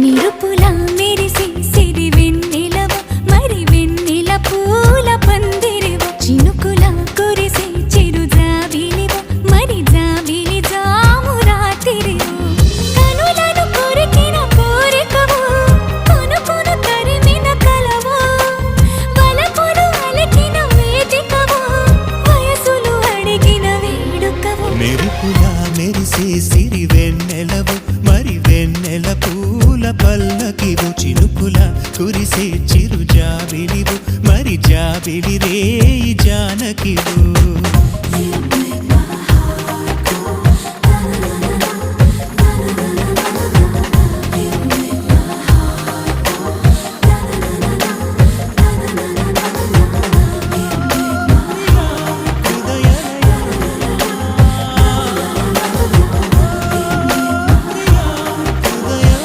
నిరుపుల మెరిసి సిరి వెన్నెలవ మరి వెన్నెల పూల పందిరివ చినుకుల కురిసి చిరు జాబిలివ మరి జాబిలి జాము రాత్రివ కనులను కొరికిన కోరికవు కొనుకొను తరిమిన కలవు వలపులు అలికిన వేదికవు వయసులు అడిగిన వేడుకవు మెరుపుల మెరిసే సిరి వెన్నెలవు మరి వెన్నెల పూల పల్లకివు చినుకుల కురిసే చిరు జాబిలివు మరి జాబిలి రేయి జానకివు